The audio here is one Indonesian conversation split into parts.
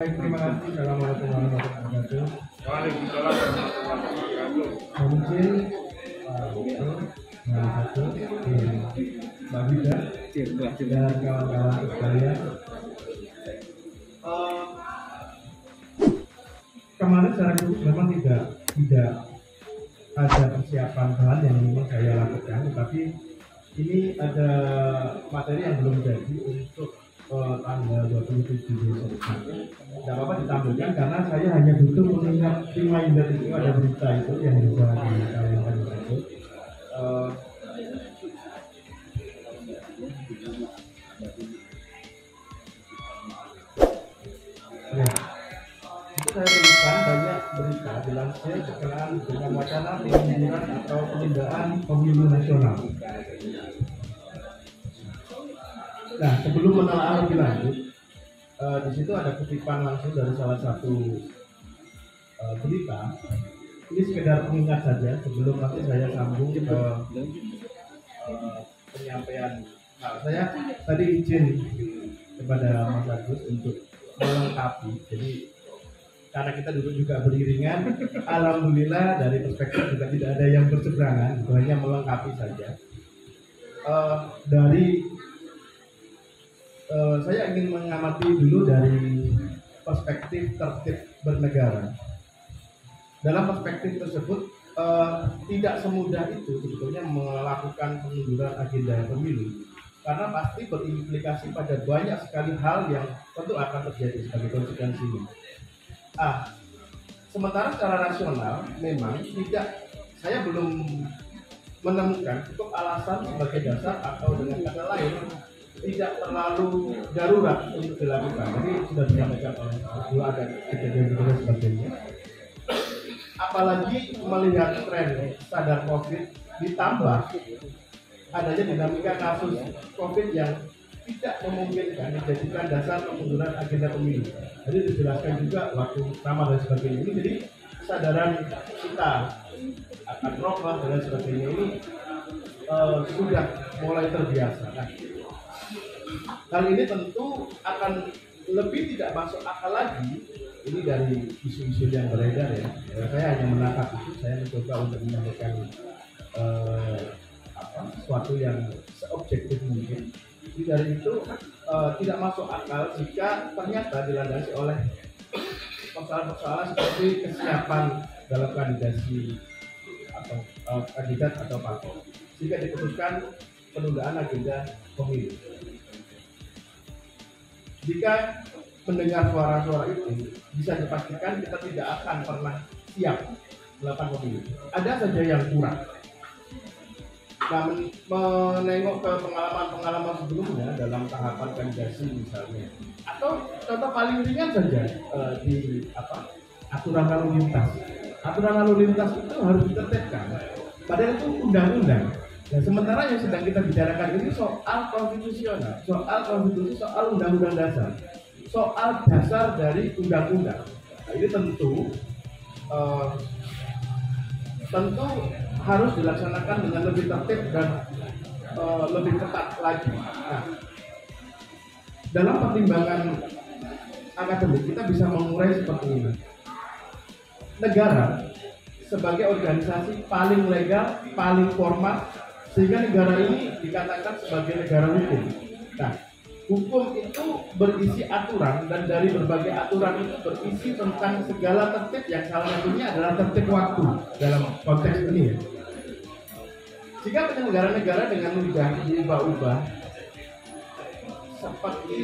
Baik, terima kasih. Assalamualaikum warahmatullahi wabarakatuh. Waalaikumsalam warahmatullahi wabarakatuh. Mohon izin, Pak Gubernur, satu, Mbak Bida, dan kawan-kawan sekalian. Kemarin secara khusus memang tidak ada persiapan bahan yang memang saya lakukan, tetapi ini ada materi yang belum jadi untuk tanggal 27 besok. Tidak apa-apa ditampilkan karena saya hanya butuh mengingat reminder itu ada berita itu yang bisa ditayangkan itu. Ya, itu saya tuliskan banyak berita dilansir berkenaan dengan wacana pengunduran atau penundaan pemilu nasional. Nah, sebelum menelaah lebih lanjut, di situ ada kutipan langsung dari salah satu berita. Ini sekedar pengingat saja sebelum nanti saya sambung ke penyampaian. Nah, saya tadi izin kepada Mas Agus untuk melengkapi. Jadi karena kita duduk juga beriringan, alhamdulillah dari perspektif juga tidak ada yang berseberangan, itu hanya melengkapi saja. Saya ingin mengamati dulu dari perspektif tertib bernegara. Dalam perspektif tersebut, tidak semudah itu sebetulnya melakukan pengunduran agenda pemilu, karena pasti berimplikasi pada banyak sekali hal yang tentu akan terjadi sebagai konsekuensinya. Sementara secara rasional memang saya belum menemukan cukup alasan sebagai dasar atau dengan kata lain tidak terlalu darurat untuk dilakukan. Jadi sudah disampaikan oleh dua ada kejadian dan sebagainya. Apalagi melihat tren sadar COVID ditambah adanya dinamika kasus COVID yang tidak memungkinkan dijadikan dasar pengunduran agenda pemilu. Jadi dijelaskan juga waktu pertama dan sebagainya ini. Jadi kesadaran kita akan proklam dan sebagainya ini sudah mulai terbiasa. Nah, hal ini tentu akan lebih tidak masuk akal lagi. Ini dari isu-isu yang beredar ya. Saya hanya menangkap itu, saya mencoba untuk menyampaikan sesuatu yang seobjektif mungkin. Jadi dari itu tidak masuk akal jika ternyata dilandasi oleh persoalan-persoalan seperti kesiapan dalam kandidasi atau kandidat atau parpol, jika diputuskan penundaan agenda pemilu. Jika mendengar suara-suara itu, bisa dipastikan kita tidak akan pernah siap melakukan pemilu. Ada saja yang kurang. Nah, menengok ke pengalaman-pengalaman sebelumnya dalam tahapan kandidasi misalnya, atau contoh paling ringan saja di aturan lalu lintas. Aturan lalu lintas itu harus ditertibkan. Padahal itu undang-undang. Nah, sementara yang sedang kita bicarakan ini soal konstitusional, soal konstitusi, soal undang-undang dasar, soal dasar dari undang-undang. Nah, ini tentu harus dilaksanakan dengan lebih tertib dan lebih ketat lagi. Nah, dalam pertimbangan akademik kita bisa mengurai seperti ini. Negara sebagai organisasi paling legal, paling formal, sehingga negara ini dikatakan sebagai negara hukum. Nah, hukum itu berisi aturan, dan dari berbagai aturan itu berisi tentang segala tertib yang salah satunya adalah tertib waktu dalam konteks ini ya. Jika negara-negara dengan mudah diubah-ubah seperti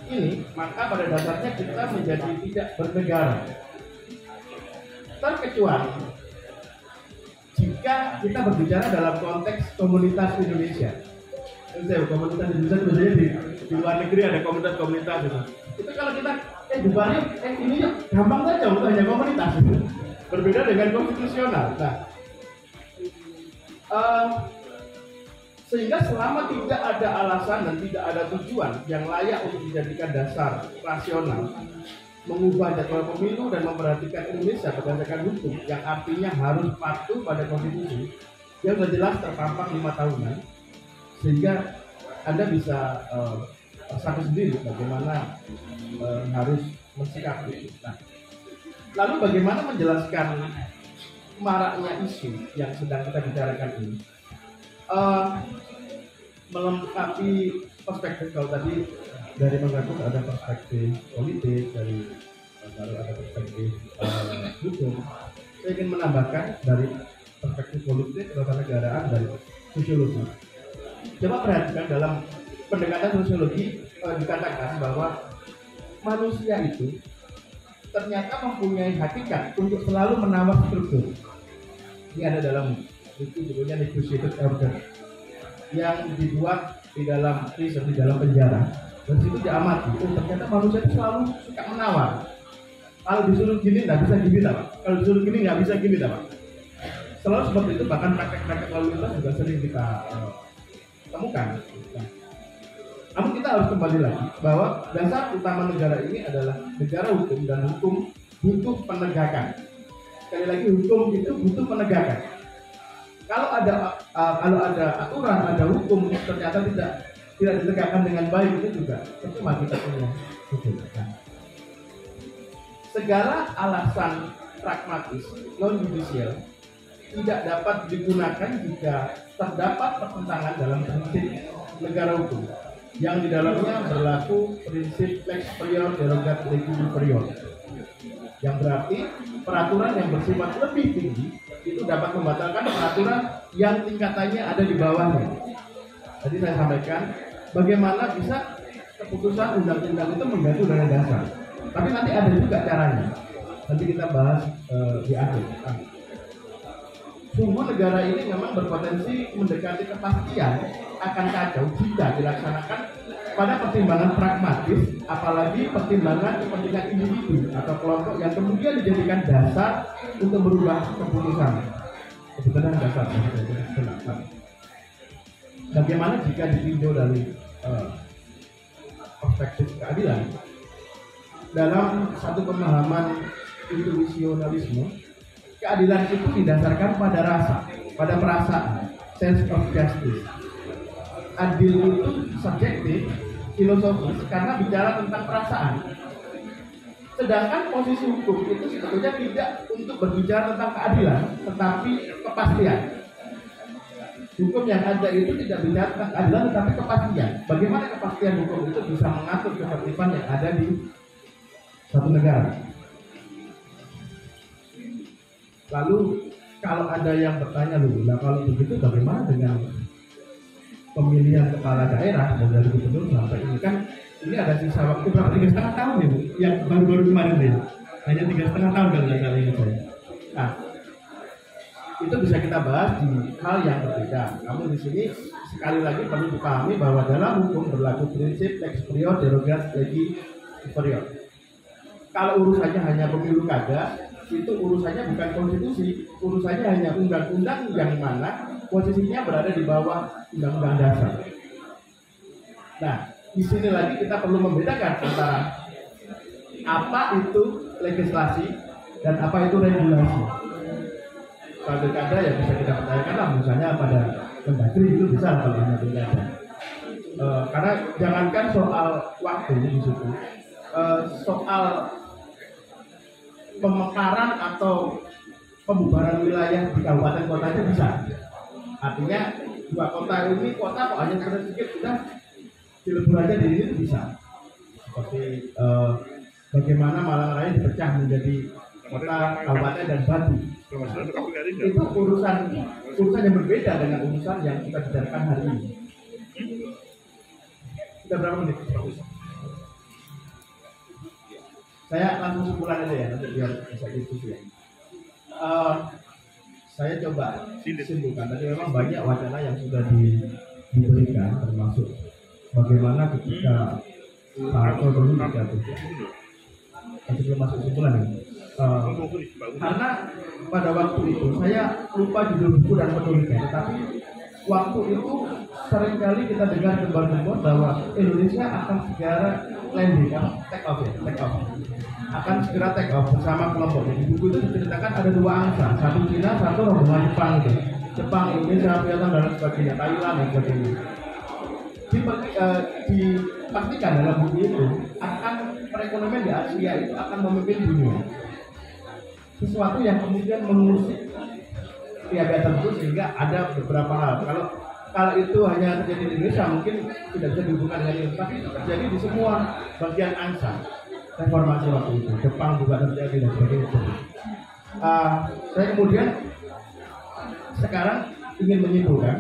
ini, maka pada dasarnya kita menjadi tidak bernegara. Terkecuali jika kita berbicara dalam konteks komunitas Indonesia. Komunitas Indonesia biasanya di luar negeri ada komunitas-komunitas gitu. Itu kalau kita bubarnya ini gampang saja untuk hanya komunitas gitu. Berbeda dengan konstitusional. Nah, sehingga selama tidak ada alasan dan tidak ada tujuan yang layak untuk dijadikan dasar rasional mengubah jadwal pemilu dan memperhatikan Indonesia berdasarkan hukum yang artinya harus patuh pada konstitusi yang sudah jelas terpampang 5 tahunan, sehingga Anda bisa rasakan sendiri bagaimana harus mensikapi. Nah, lalu bagaimana menjelaskan maraknya isu yang sedang kita bicarakan ini? Melengkapi perspektif kalau tadi dari mengaku ada perspektif politik, dari lalu ada perspektif hukum. Saya ingin menambahkan dari perspektif politik, ketatanegaraan, dari sosiologi. Coba perhatikan dalam pendekatan sosiologi dikatakan bahwa manusia itu ternyata mempunyai hakikat untuk selalu menambah struktur. Ini ada dalam buku judulnya Negotiated Order yang dibuat di dalam prison, di dalam penjara. Dan situ diamati, ternyata manusia itu selalu suka menawar. Kalau disuruh gini nggak bisa gini, Pak. Kalau disuruh gini nggak bisa gini, Pak. Selalu seperti itu, bahkan praktek-praktek lalu lintas juga sering kita temukan. Nah, namun kita harus kembali lagi bahwa dasar utama negara ini adalah negara hukum, dan hukum butuh penegakan. Sekali lagi, hukum itu butuh penegakan. Kalau ada aturan, ada hukum ternyata tidak ditegakkan dengan baik, itu juga percuma kita punya hukum. Segala alasan pragmatis non judicial tidak dapat digunakan jika terdapat pertentangan dalam prinsip negara hukum yang di dalamnya berlaku prinsip lex superior derogat legi inferior, yang berarti peraturan yang bersifat lebih tinggi itu dapat membatalkan peraturan yang tingkatannya ada di bawahnya. Tadi saya sampaikan bagaimana bisa keputusan undang-undang itu mengganti undang-undang dasar. Tapi nanti ada juga caranya. Nanti kita bahas di akhir. Sungguh negara ini memang berpotensi mendekati kepastian akan kacau jika dilaksanakan pada pertimbangan pragmatis, apalagi pertimbangan kepentingan individu atau kelompok yang kemudian dijadikan dasar untuk merubah keputusan. Kebetulan dasar. Bagaimana jika ditinjau dari perspektif keadilan? Dalam satu pemahaman intuisionalisme, keadilan itu didasarkan pada rasa, pada perasaan, sense of justice. Adil itu subjektif, filosofis, karena bicara tentang perasaan. Sedangkan posisi hukum itu sebetulnya tidak untuk berbicara tentang keadilan, tetapi kepastian. Hukum yang ada itu tidak bicara tentang keadilan, tetapi kepastian. Bagaimana kepastian hukum itu bisa mengatur ketertiban yang ada di satu negara. Lalu kalau ada yang bertanya dulu, nah kalau begitu bagaimana dengan pemilihan kepala daerah dari gubernur sampai ini? Kan ini ada sisa waktu berapa, 3,5 tahun ya Bu, yang baru-baru kemarin deh, hanya 3,5 tahun kalau nggak salah ini saya. Nah, itu bisa kita bahas di hal yang berbeda. Namun di sini sekali lagi perlu dipahami bahwa dalam hukum berlaku prinsip lex superior derogat legi inferior. Kalau urusannya hanya pemilu kada, itu urusannya bukan konstitusi, urusannya hanya undang-undang yang mana posisinya berada di bawah undang-undang dasar. Nah, di sini lagi kita perlu membedakan antara apa itu legislasi dan apa itu regulasi. Kalau pilkada ya bisa kita pertanyakan lah, misalnya pada Mendagri itu bisa kalau hanya pilkada. Karena jangankan soal waktu di situ, soal pemekaran atau pembubaran wilayah di kabupaten kota itu bisa. Artinya dua kota ini kok hanya sedikit sudah dilebur aja di sini bisa. Seperti bagaimana Malang Raya dipecah menjadi kota, kabupaten dan Batu. Itu urusan yang berbeda dengan urusan yang kita bicarakan hari ini. Sudah berapa menit? Saya langsung simpulan aja ya, nanti biar bisa diskusi ya. Saya coba simpulkan. Tadi memang banyak wacana yang sudah diberikan, termasuk bagaimana ketika Pak Harto dulu dijatuh. Nanti belum masuk simpulan ya. Karena pada waktu itu saya lupa judul buku dan penulisnya, tetapi waktu itu seringkali kita dengar gembar-gembor bahwa Indonesia akan segera landing, take off, akan segera take off bersama kelompok. Di buku itu diceritakan ada dua angsa, satu Cina, satu rombongan Jepang itu. Jepang, Indonesia, Vietnam dan sebagainya, Thailand dan sebagainya. pastikan dalam buku itu akan perekonomian di Asia itu akan memimpin dunia. Sesuatu yang kemudian mengusik piagam tersebut sehingga ada beberapa hal. Kalau itu hanya terjadi di Indonesia mungkin tidak bisa dihubungkan dengan itu, tapi itu terjadi di semua bagian angsa reformasi waktu itu. Jepang juga terjadi dan sebagainya. Saya kemudian sekarang ingin menyimpulkan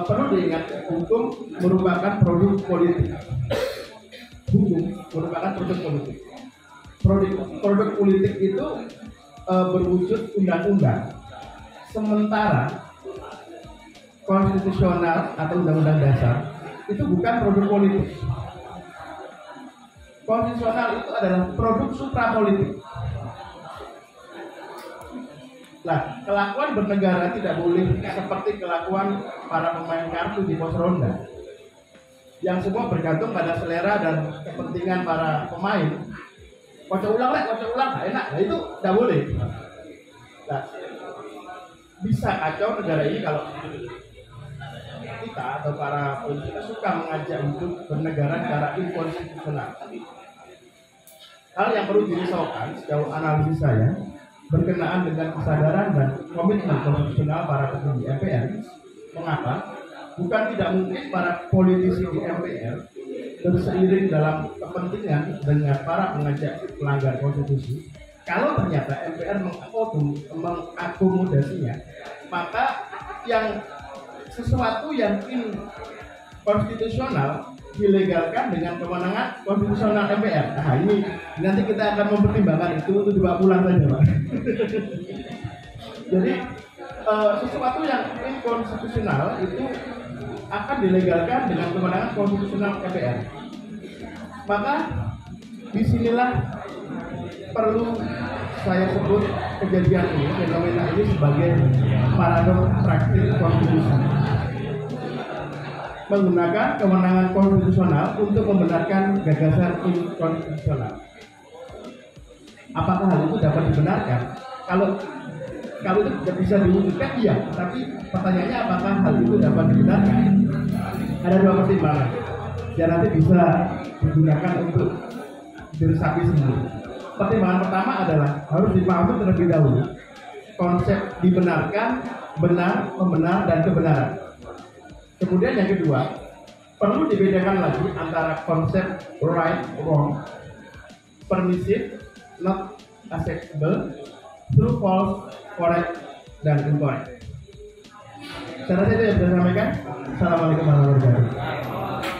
perlu diingat, hukum merupakan produk politik. Hukum merupakan produk politik. Produk politik itu berwujud undang-undang. Sementara konstitusional atau undang-undang dasar itu bukan produk politik. Konstitusional itu adalah produk suprapolitik. Nah, kelakuan bernegara tidak boleh seperti kelakuan para pemain kartu di pos ronda, yang semua bergantung pada selera dan kepentingan para pemain. Kocok ulang, gak enak. Nah itu tidak boleh. Nah, bisa kacau negara ini kalau kita atau para politik suka mengajak untuk bernegara secara inkonstitusional. Hal yang perlu dirisaukan sejauh analisis saya berkenaan dengan kesadaran dan komitmen konstitusional para petinggi MPR. Mengapa? Bukan tidak mungkin para politisi di MPR berseiring dalam kepentingan dengan para pengajak pelanggar konstitusi. Kalau ternyata MPR mengakomodasinya, maka yang sesuatu yang inkonstitusional dilegalkan dengan kewenangan konstitusional MPR. Nah ini nanti kita akan mempertimbangkan itu untuk dibawa pulang saja, Pak. Jadi sesuatu yang inkonstitusional itu akan dilegalkan dengan kewenangan konstitusional MPR. Maka disinilah perlu saya sebut kejadian ini, fenomena ini sebagai paradoks praktik konstitusi. Menggunakan kewenangan konstitusional untuk membenarkan gagasan inkonstitusional. Apakah hal itu dapat dibenarkan? Kalau itu tidak bisa diwujudkan, iya. Tapi pertanyaannya apakah hal itu dapat dibenarkan? Ada dua pertimbangan yang nanti bisa digunakan untuk diresapi sendiri. Pertimbangan pertama adalah harus dipahami terlebih dahulu konsep dibenarkan, benar, pembenar, dan kebenaran. Kemudian yang kedua, perlu dibedakan lagi antara konsep right, wrong, permissive, not acceptable, true, false, correct, dan incorrect. Saya rasa itu yang saya sampaikan. Assalamualaikum warahmatullahi wabarakatuh.